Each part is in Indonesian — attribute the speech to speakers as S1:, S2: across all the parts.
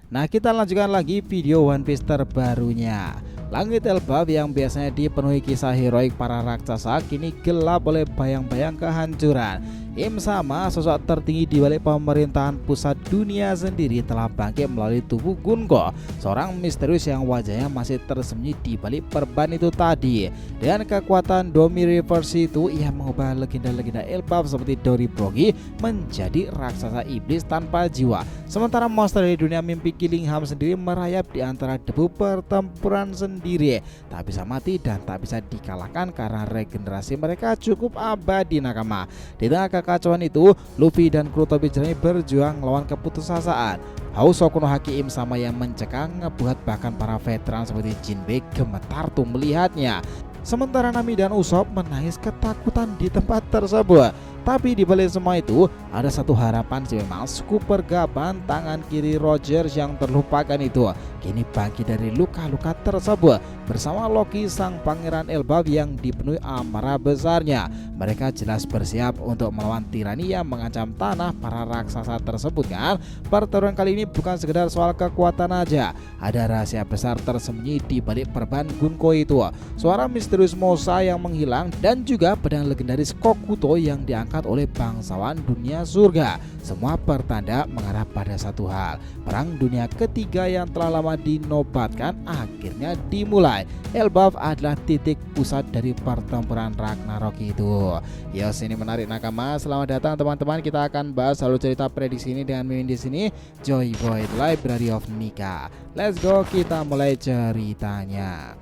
S1: Nah, kita lanjutkan lagi video One Piece terbarunya. Langit Elbaf yang biasanya dipenuhi kisah heroik para raksasa kini gelap oleh bayang-bayang kehancuran. Im Sama, sosok tertinggi di balik pemerintahan pusat dunia sendiri, telah bangkit melalui tubuh Gunko, seorang misterius yang wajahnya masih tersembunyi di balik perban itu tadi. Dengan kekuatan Domi Reverse itu, ia mengubah legenda-legenda Elbaf seperti Dory Brogy menjadi raksasa iblis tanpa jiwa. Sementara monster dari dunia mimpi Gillingham sendiri merayap di antara debu pertempuran sendiri, tak bisa mati dan tak bisa dikalahkan karena regenerasi mereka cukup abadi nakama. Di tengah kekacauan itu, Luffy dan kru topi jernih berjuang melawan keputusasaan. Haus Sokuno Haki Im Sama yang mencekam ngebuat bahkan para veteran seperti Jinbe gemetar tuh melihatnya. Sementara Nami dan Usopp menangis ketakutan di tempat tersebut. Tapi di balik semua itu, ada satu harapan sih, memang Scooper Gaban tangan kiri Rogers yang terlupakan itu kini bangkit dari luka-luka tersebut bersama Loki sang pangeran Elbaf yang dipenuhi amarah besarnya. Mereka jelas bersiap untuk melawan tirani yang mengancam tanah para raksasa tersebut kan. Pertarungan kali ini bukan sekedar soal kekuatan aja, ada rahasia besar tersembunyi di balik perban Gunko itu. Suara misterius Mosa yang menghilang dan juga pedang legendaris Kokuto yang diangkat oleh bangsawan dunia surga. Semua pertanda mengarah pada satu hal, perang dunia ketiga yang telah lama dinobatkan akhirnya dimulai. Elbaf adalah titik pusat dari pertempuran Ragnarok itu. Yes, ini menarik nakama. Selamat datang teman-teman, kita akan bahas alur cerita prediksi ini dengan mimin di sini Joy Boy Library of Nika. Let's go, kita mulai ceritanya.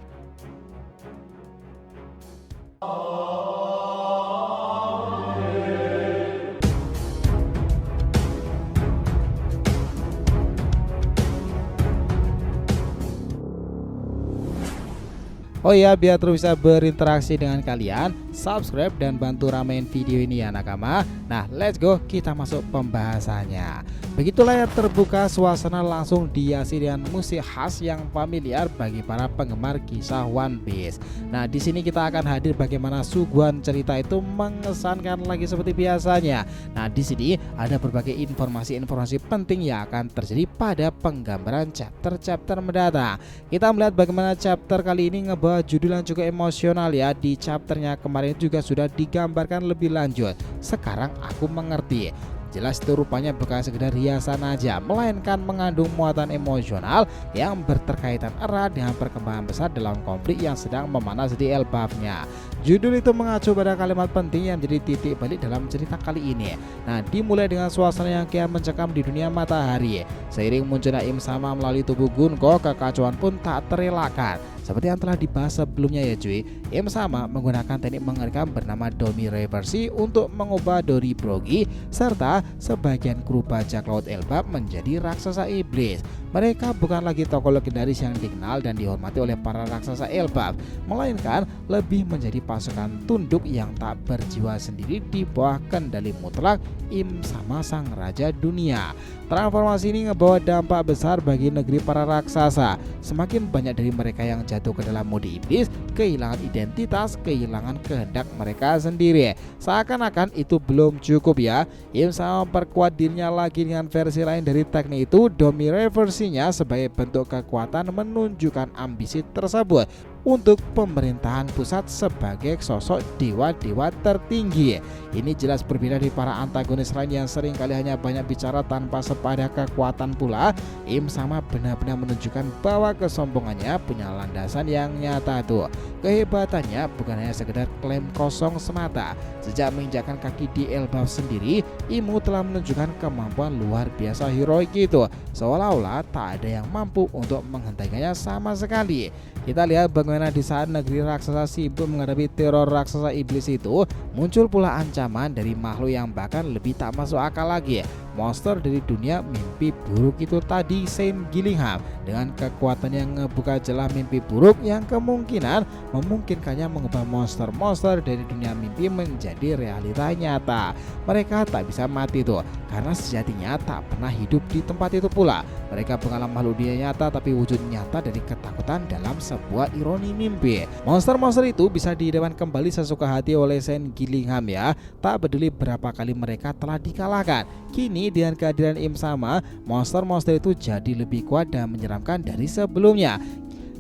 S1: Oh iya, biar terus bisa berinteraksi dengan kalian, subscribe dan bantu ramein video ini ya nakama. Nah, let's go, kita masuk pembahasannya. Begitu layar terbuka, suasana langsung dihiasi dengan musik khas yang familiar bagi para penggemar kisah One Piece. Nah, di sini kita akan hadir bagaimana suguhan cerita itu mengesankan lagi seperti biasanya. Nah, di sini ada berbagai informasi-informasi penting yang akan terjadi pada penggambaran chapter-chapter mendatang. Kita melihat bagaimana chapter kali ini ngebawa judul yang juga emosional ya. Di chapternya kemarin juga sudah digambarkan lebih lanjut. Sekarang aku mengerti. Jelas itu rupanya bukan sekedar hiasan aja, melainkan mengandung muatan emosional yang berterkaitan erat dengan perkembangan besar dalam konflik yang sedang memanas di Elbafnya. Judul itu mengacu pada kalimat penting yang menjadi titik balik dalam cerita kali ini. Nah, dimulai dengan suasana yang kian mencekam di dunia matahari. Seiring munculnya Im Sama melalui tubuh Gunko, kekacauan pun tak terelakkan. Seperti yang telah dibahas sebelumnya ya cuy, Im Sama menggunakan teknik mengerikan bernama Domi Reverse untuk mengubah Dory Brogy serta sebagian kru bajak laut Elbaf menjadi raksasa iblis. Mereka bukan lagi tokoh legendaris yang dikenal dan dihormati oleh para raksasa Elbaf, melainkan lebih menjadi pasukan tunduk yang tak berjiwa sendiri di bawah kendali mutlak Im Sama sang raja dunia. Transformasi ini membawa dampak besar bagi negeri para raksasa. Semakin banyak dari mereka yang jatuh ke dalam mode iblis, kehilangan identitas, kehilangan kehendak mereka sendiri. Seakan-akan itu belum cukup ya, Im Sama memperkuat dirinya lagi dengan versi lain dari teknik itu. Domi Reverse-nya sebagai bentuk kekuatan menunjukkan ambisi tersebut untuk pemerintahan pusat sebagai sosok dewa-dewa tertinggi. Ini jelas berbeda dari para antagonis lain yang sering kali hanya banyak bicara tanpa sepada kekuatan pula. Im Sama benar-benar menunjukkan bahwa kesombongannya punya landasan yang nyata tuh. Kehebatannya bukan hanya sekedar klaim kosong semata. Sejak menginjakkan kaki di Elbaf sendiri, Imu telah menunjukkan kemampuan luar biasa heroik itu, seolah-olah tak ada yang mampu untuk menghentikannya sama sekali. Kita lihat bagaimana di saat negeri raksasa sibuk menghadapi teror raksasa iblis itu, muncul pula ancaman dari makhluk yang bahkan lebih tak masuk akal lagi. Monster dari dunia mimpi buruk itu tadi, Saint Gillingham, dengan kekuatan yang ngebuka celah mimpi buruk yang kemungkinan memungkinkannya mengubah monster-monster dari dunia mimpi menjadi realita nyata. Mereka tak bisa mati tuh, karena sejatinya tak pernah hidup di tempat itu pula. Mereka bukanlah makhluk dunia nyata, tapi wujud nyata dari ketakutan dalam sebuah ironi mimpi. Monster-monster itu bisa dihidupkan kembali sesuka hati oleh Saint Gillingham ya. Tak peduli berapa kali mereka telah dikalahkan, kini kini dengan kehadiran Im Sama, monster-monster itu jadi lebih kuat dan menyeramkan dari sebelumnya.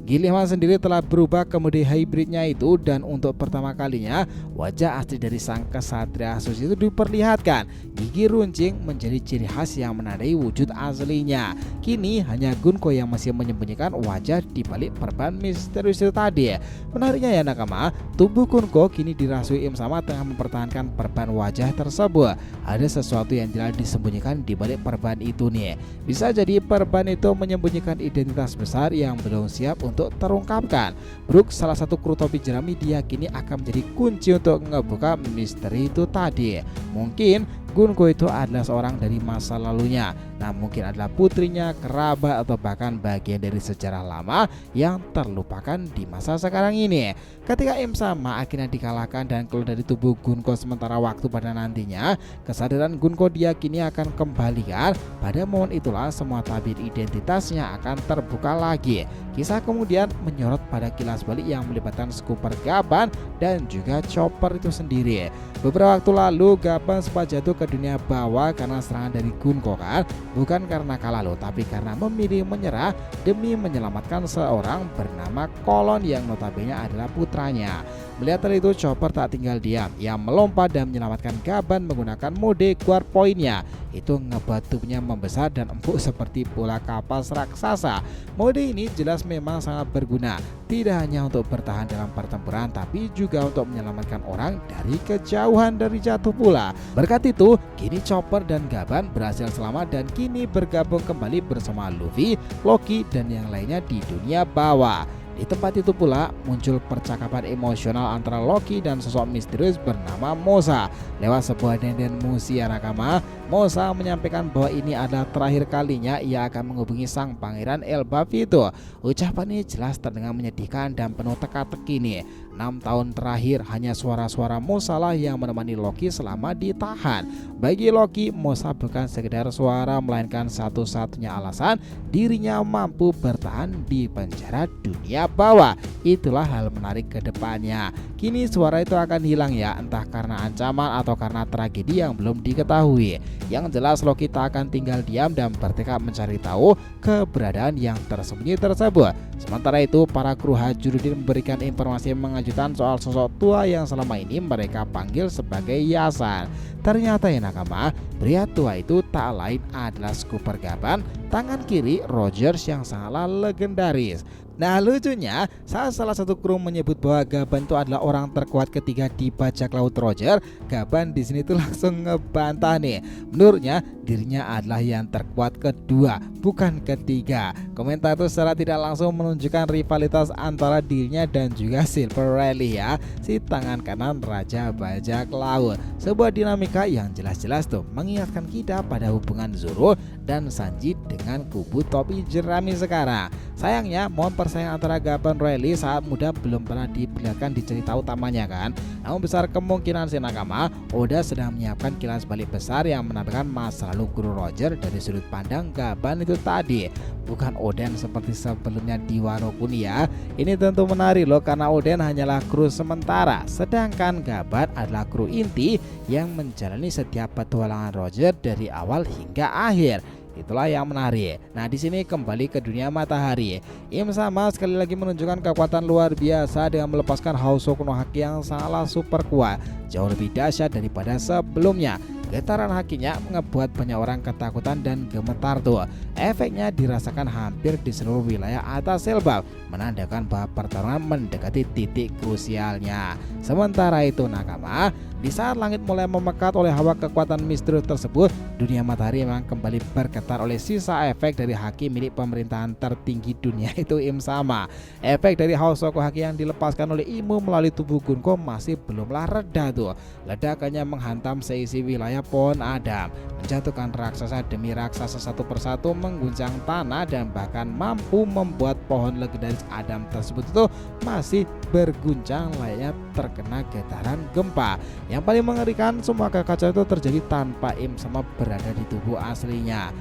S1: Guilliman sendiri telah berubah ke mode hybridnya itu, dan untuk pertama kalinya wajah asli dari sang kesatria Asus itu diperlihatkan. Gigi runcing menjadi ciri khas yang menandai wujud aslinya. Kini hanya Gunko yang masih menyembunyikan wajah di balik perban misterius itu tadi. Menariknya ya nakama, tubuh Gunko kini dirasui Im Sama tengah mempertahankan perban wajah tersebut. Ada sesuatu yang jelas disembunyikan di balik perban itu nih. Bisa jadi perban itu menyembunyikan identitas besar yang belum siap untuk terungkapkan. Brook, salah satu kru topi jerami, diyakini akan menjadi kunci untuk ngebuka misteri itu tadi. Mungkin Gunko itu adalah seorang dari masa lalunya. Nah, mungkin adalah putrinya, kerabat, atau bahkan bagian dari sejarah lama yang terlupakan di masa sekarang ini. Ketika Im Sama akhirnya dikalahkan dan keluar dari tubuh Gunko sementara waktu pada nantinya, kesadaran Gunko diyakini akan kembalikan. Pada momen itulah semua tabir identitasnya akan terbuka lagi. Kisah kemudian menyorot pada kilas balik yang melibatkan Scooper Gaban dan juga Chopper itu sendiri. Beberapa waktu lalu Gaban sempat jatuh ke dunia bawah karena serangan dari Gunko kan, bukan karena kalah loh, tapi karena memilih menyerah demi menyelamatkan seorang bernama Kolon yang notabene adalah putranya. Melihat hal itu, Chopper tak tinggal diam. Ia melompat dan menyelamatkan Gaban menggunakan mode guard point-nya. Itu ngebuat tubuhnya membesar dan empuk seperti bola kapas raksasa. Mode ini jelas memang sangat berguna, tidak hanya untuk bertahan dalam pertempuran, tapi juga untuk menyelamatkan orang dari kejauhan dari jatuh pula. Berkat itu, kini Chopper dan Gaban berhasil selamat dan kini bergabung kembali bersama Luffy, Loki, dan yang lainnya di dunia bawah. Di tempat itu pula muncul percakapan emosional antara Loki dan sosok misterius bernama Mosa. Lewat sebuah denden musi nakama, Mosa menyampaikan bahwa ini adalah terakhir kalinya ia akan menghubungi sang pangeran Elbaf itu. Ucapan ini jelas terdengar menyedihkan dan penuh teka-teki nih. 6 tahun terakhir hanya suara-suara Mosa lah yang menemani Loki selama ditahan. Bagi Loki, Mosa bukan sekedar suara, melainkan satu-satunya alasan dirinya mampu bertahan di penjara dunia bawah. Itulah hal menarik ke depannya. Kini suara itu akan hilang ya, entah karena ancaman atau karena tragedi yang belum diketahui. Yang jelas Loki tak akan tinggal diam dan bertekad mencari tahu keberadaan yang tersembunyi tersebut. Sementara itu, para kru Hajurudin memberikan informasi mengajukan soal sosok tua yang selama ini mereka panggil sebagai Yasan. Ternyata ya nakama, pria tua itu tak lain adalah Scooper Gaban, tangan kiri Rogers yang sangatlah legendaris. Nah, lucunya saat salah satu kru menyebut bahwa Gaban itu adalah orang terkuat ketiga di bajak laut Roger, Gaban di sini tuh langsung ngebantah nih. Menurutnya dirinya adalah yang terkuat kedua, bukan ketiga. Komentar itu secara tidak langsung menunjukkan rivalitas antara dirinya dan juga Silver Rayleigh ya, si tangan kanan raja bajak laut. Sebuah dinamika yang jelas-jelas tuh mengingatkan kita pada hubungan Zoro dan Sanji dengan kubu topi jerami sekarang. Sayangnya momen persaingan antara Gaban Rayleigh saat muda belum pernah diperlihatkan di cerita utamanya kan. Namun besar kemungkinan si nakama Oda sedang menyiapkan kilas balik besar yang menampilkan masa lalu guru Roger dari sudut pandang Gaban itu tadi. Bukan Oden seperti sebelumnya di Wano Kuni ya. Ini tentu menarik loh, karena Oden hanyalah kru sementara, sedangkan Gaban adalah kru inti yang menjalani setiap petualangan Roger dari awal hingga akhir. Itulah yang menarik. Nah, di sini kembali ke dunia matahari. Im Sama sekali lagi menunjukkan kekuatan luar biasa dengan melepaskan Housou no Haki yang sangatlah super kuat, jauh lebih dahsyat daripada sebelumnya. Getaran hakinya membuat banyak orang ketakutan dan gemetar tuh. Efeknya dirasakan hampir di seluruh wilayah atas Elbaf, menandakan bahwa pertarungan mendekati titik krusialnya. Sementara itu nakama, di saat langit mulai memekat oleh hawa kekuatan misterius tersebut, dunia matahari memang kembali bergetar oleh sisa efek dari haki milik pemerintahan tertinggi dunia itu Im Sama. Efek dari Housou Haki yang dilepaskan oleh Imu melalui tubuh Gunko masih belumlah reda tuh. Ledakannya menghantam seisi wilayah pohon Adam, menjatuhkan raksasa demi raksasa satu persatu, mengguncang tanah, dan bahkan mampu membuat pohon legendaris Adam tersebut itu masih berguncang layaknya terkena getaran gempa. Yang paling mengerikan, semua kekacauan itu terjadi tanpa Im Sama berada di tubuh aslinya.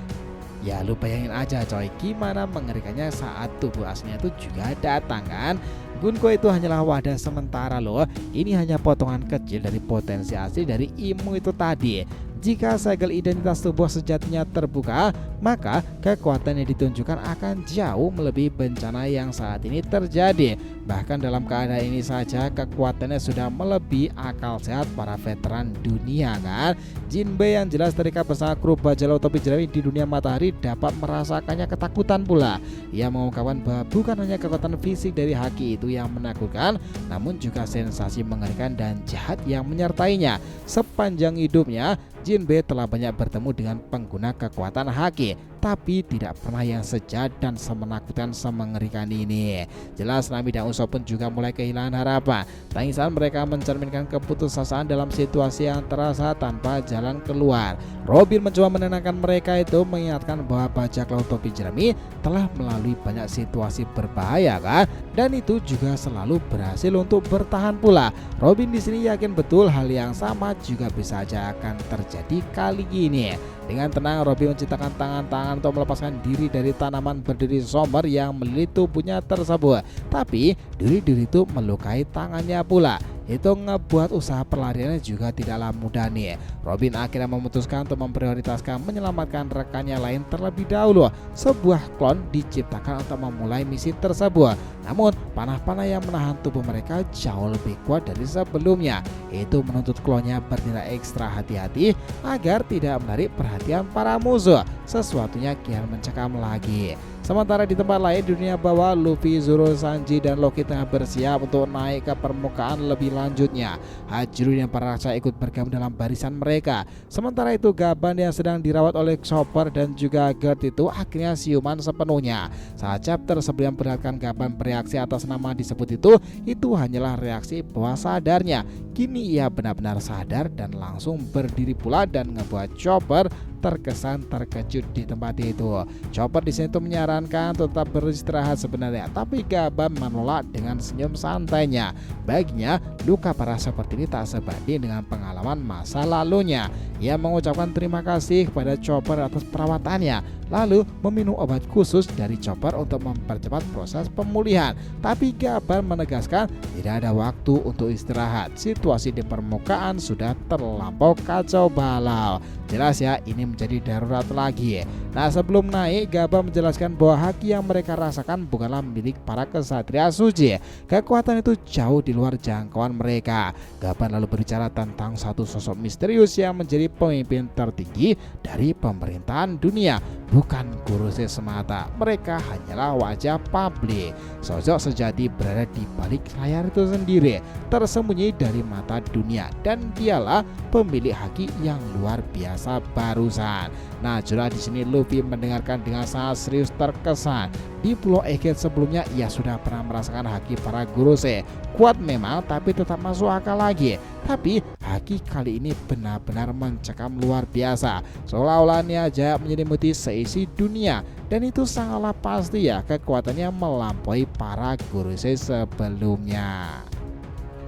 S1: Ya lu bayangin aja coy, gimana mengerikannya saat tubuh aslinya itu juga datang kan. Gunko itu hanyalah wadah sementara loh. Ini hanya potongan kecil dari potensi asli dari Imu itu tadi. Jika segel identitas tubuh sejatinya terbuka, maka kekuatan yang ditunjukkan akan jauh melebihi bencana yang saat ini terjadi. Bahkan dalam keadaan ini saja kekuatannya sudah melebihi akal sehat para veteran dunia kan. Jinbe yang jelas terikat bersama kru bajak laut topi jerami di dunia matahari dapat merasakannya ketakutan pula. Ia mengungkapkan bahwa bukan hanya kekuatan fisik dari haki itu yang menakutkan, namun juga sensasi mengerikan dan jahat yang menyertainya. Sepanjang hidupnya, Jinbe telah banyak bertemu dengan pengguna kekuatan haki, tapi tidak pernah yang sejahat dan semenakutkan semengerikan ini. Jelas Nami dan Usopp pun juga mulai kehilangan harapan. Tangisan mereka mencerminkan keputusasaan dalam situasi yang terasa tanpa jalan keluar. Robin mencoba menenangkan mereka itu, mengingatkan bahwa bajak laut topi jerami telah melalui banyak situasi berbahaya kan, dan itu juga selalu berhasil untuk bertahan pula. Robin di sini yakin betul hal yang sama juga bisa saja akan terjadi kali ini. Dengan tenang Robin menciptakan tangan-tangan untuk melepaskan diri dari tanaman berdiri somber yang melilit tubuhnya tersebut. Tapi duri-duri itu melukai tangannya pula. Itu ngebuat usaha pelariannya juga tidaklah mudah nih. Robin akhirnya memutuskan untuk memprioritaskan menyelamatkan rekannya lain terlebih dahulu. Sebuah klon diciptakan untuk memulai misi tersebut. Namun panah-panah yang menahan tubuh mereka jauh lebih kuat dari sebelumnya. Itu menuntut klonnya bertindak ekstra hati-hati agar tidak menarik perhatian para musuh. Sesuatunya kian mencekam lagi. Sementara di tempat lain di dunia bawah, Luffy, Zoro, Sanji, dan Loki tengah bersiap untuk naik ke permukaan lebih lanjutnya. Hajru dan para raksasa ikut bergabung dalam barisan mereka. Sementara itu Gaban yang sedang dirawat oleh Chopper dan juga Gert itu akhirnya siuman sepenuhnya. Saat chapter sebelum memperlihatkan Gaban bereaksi atas nama disebut itu hanyalah reaksi bawah sadarnya. Kini ia benar-benar sadar dan langsung berdiri pula dan ngebuat Chopper terkesan terkejut di tempat itu. Chopper di sini tuh menyarankan tetap beristirahat sebenarnya, tapi Gaban menolak dengan senyum santainya. Baginya, luka parah seperti ini tak sebanding dengan pengalaman masa lalunya. Ia mengucapkan terima kasih kepada Chopper atas perawatannya, lalu meminum obat khusus dari Chopper untuk mempercepat proses pemulihan. Tapi Gaban menegaskan tidak ada waktu untuk istirahat. Situasi di permukaan sudah terlampau kacau balau. Jelas ya, ini menjadi darurat lagi. Nah, sebelum naik, Gaban menjelaskan bahwa haki yang mereka rasakan bukanlah milik para kesatria suci. Kekuatan itu jauh di luar jangkauan mereka. Gaban lalu berbicara tentang satu sosok misterius yang menjadi pemimpin tertinggi dari pemerintahan dunia. Bukan Gorosei semata, mereka hanyalah wajah publik. Sosok sejati berada di balik layar itu sendiri, tersembunyi dari mata dunia, dan dialah pemilik haki yang luar biasa barusan. Nah, jelas di sini Luffy mendengarkan dengan sangat serius terkesan. Di Pulau Egghead sebelumnya ia sudah pernah merasakan haki para Gorosei. Kuat memang, tapi tetap masuk akal lagi. Tapi haki kali ini benar-benar mencekam luar biasa. Seolah-olah Nia Jaya menyelimuti seisi dunia. Dan itu sangatlah pasti ya, kekuatannya melampaui para Gorosei sebelumnya.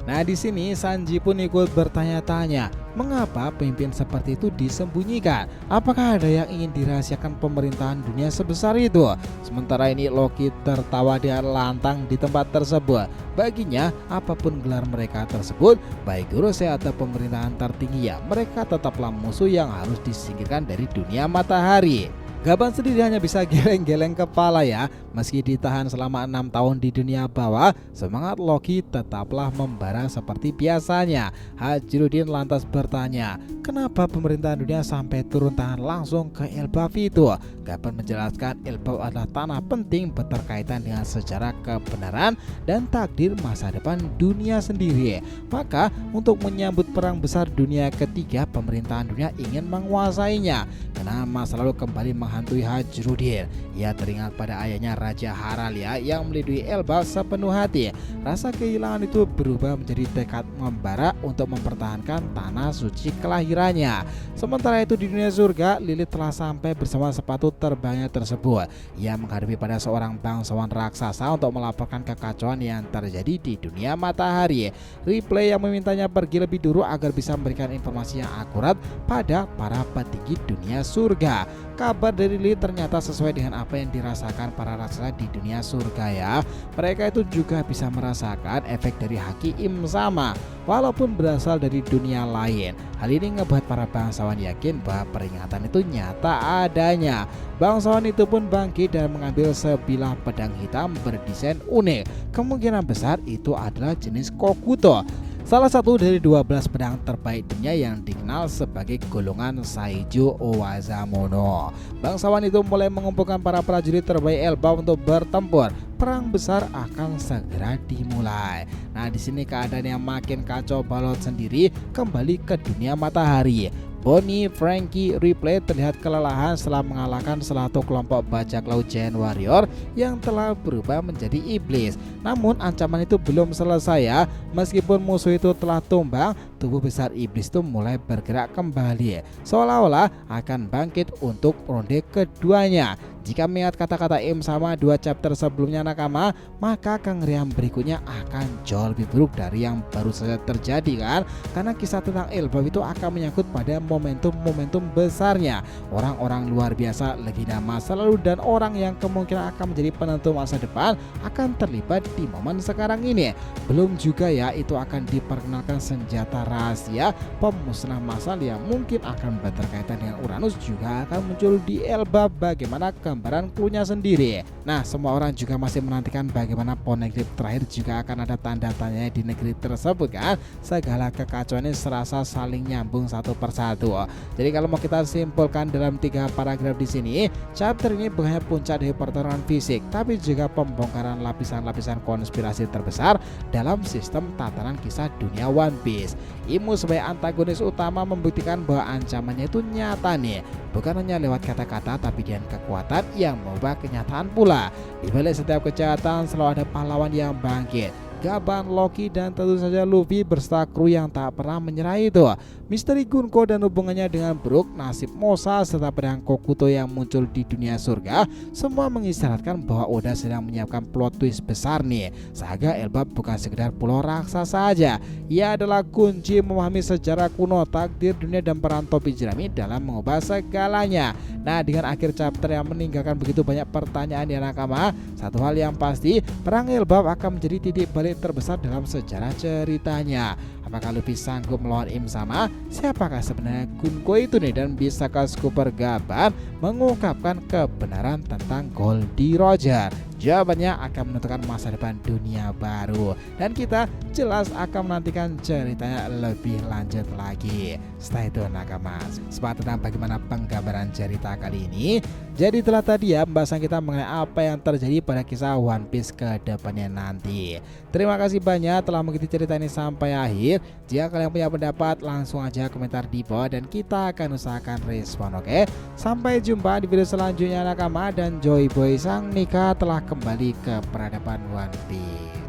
S1: Nah, di sini Sanji pun ikut bertanya-tanya, mengapa pemimpin seperti itu disembunyikan? Apakah ada yang ingin dirahasiakan pemerintahan dunia sebesar itu? Sementara ini Loki tertawa dengan lantang di tempat tersebut. Baginya, apapun gelar mereka tersebut, baik Gorosei atau pemerintahan tertinggi ya, mereka tetaplah musuh yang harus disingkirkan dari dunia matahari. Gaban sendiri hanya bisa geleng-geleng kepala ya. Meski ditahan selama 6 tahun di dunia bawah, semangat Loki tetaplah membara seperti biasanya. Hajrudin lantas bertanya, kenapa pemerintahan dunia sampai turun tangan langsung ke Elbaf itu? Gaban menjelaskan Elbaf adalah tanah penting berkaitan dengan sejarah kebenaran dan takdir masa depan dunia sendiri. Maka untuk menyambut perang besar dunia ketiga, pemerintahan dunia ingin menguasainya. Karena masa lalu kembali menghantui Hajrudin. Ia teringat pada ayahnya Raja Haralia yang melindungi Elbaf sepenuh hati. Rasa kehilangan itu berubah menjadi tekad membara untuk mempertahankan tanah suci kelahirannya. Sementara itu di dunia surga, Lilith telah sampai bersama sepatu terbangnya tersebut. Ia menghadapi pada seorang bangsawan raksasa untuk melaporkan kekacauan yang terjadi di dunia matahari. Ripley yang memintanya pergi lebih dulu agar bisa memberikan informasi yang akurat pada para petinggi dunia surga. kabar dari Lee ternyata sesuai dengan apa yang dirasakan para raksasa di dunia surga ya. Mereka itu juga bisa merasakan efek dari haki Im Sama walaupun berasal dari dunia lain. Hal ini ngebuat para bangsawan yakin bahwa peringatan itu nyata adanya. Bangsawan itu pun bangkit dan mengambil sebilah pedang hitam berdesain unik. Kemungkinan besar itu adalah jenis Kokuto, salah satu dari 12 pedang terbaik dunia yang dikenal sebagai golongan Saijo Owazamono. Bangsawan itu mulai mengumpulkan para prajurit terbaik Elbaf untuk bertempur. Perang besar akan segera dimulai. Nah, di sini keadaan yang makin kacau balau sendiri kembali ke dunia matahari. Bonnie, Frankie, Ripley terlihat kelelahan setelah mengalahkan salah satu kelompok bajak laut Giant Warrior yang telah berubah menjadi iblis. Namun ancaman itu belum selesai ya. Meskipun musuh itu telah tumbang, tubuh besar iblis itu mulai bergerak kembali, seolah-olah akan bangkit untuk ronde keduanya. Jika mengingat kata-kata Im Sama 2 chapter sebelumnya nakama, maka kengerian berikutnya akan jauh lebih buruk dari yang baru saja terjadi kan. Karena kisah tentang Elbaf itu akan menyangkut pada momentum-momentum besarnya. Orang-orang luar biasa, legenda masa lalu dan orang yang kemungkinan akan menjadi penentu masa depan akan terlibat di momen sekarang ini. Belum juga ya itu akan diperkenalkan senjata rahasia pemusnah massal yang mungkin akan berkaitan dengan Uranus juga akan muncul di Elbaf. Bagaimana gambaran clue-nya sendiri. Nah, semua orang juga masih menantikan bagaimana Poneglyph terakhir juga akan ada tanda tanya di negeri tersebut kan. Segala kekacauan ini serasa saling nyambung satu persatu. Jadi kalau mau kita simpulkan dalam 3 paragraf di sini, chapter ini bukan hanya puncak dari pertarungan fisik, tapi juga pembongkaran lapisan-lapisan konspirasi terbesar dalam sistem tatanan kisah dunia One Piece. Imu sebagai antagonis utama membuktikan bahwa ancamannya itu nyata nih, bukan hanya lewat kata-kata tapi dengan kekuatan yang mengubah kenyataan pula. Di balik setiap kejahatan selalu ada pahlawan yang bangkit. Gaban, Loki, dan tentu saja Luffy berserta kru yang tak pernah menyerah itu. Misteri Gunko dan hubungannya dengan Brook, nasib Mosa, serta pedang Kokuto yang muncul di dunia surga, semua mengisyaratkan bahwa Oda sedang menyiapkan plot twist besar nih. Saga Elbaf bukan sekedar pulau raksasa saja, ia adalah kunci memahami sejarah kuno, takdir dunia, dan peran topi jerami dalam mengubah segalanya. Nah, dengan akhir chapter yang meninggalkan begitu banyak pertanyaan di nakama, satu hal yang pasti, perang Elbaf akan menjadi titik balik terbesar dalam sejarah ceritanya. Apakah Luffy sanggup melawan Im Sama? Siapakah sebenarnya Gunko itu nih? Dan bisakah Scooper Gaban mengungkapkan kebenaran tentang Goldie Roger? Jawabannya akan menentukan masa depan dunia baru, dan kita jelas akan menantikan ceritanya lebih lanjut lagi. Stay tune nakama. Sepakat tentang bagaimana penggambaran cerita kali ini. Jadi telah tadi ya pembahasan kita mengenai apa yang terjadi pada kisah One Piece ke depannya nanti. Terima kasih banyak telah mengikuti cerita ini sampai akhir. Jika kalian punya pendapat, langsung aja komentar di bawah dan kita akan usahakan respon, oke? Sampai jumpa di video selanjutnya nakama, dan Joy Boy Sang Nika telah kembali ke peradaban One Piece.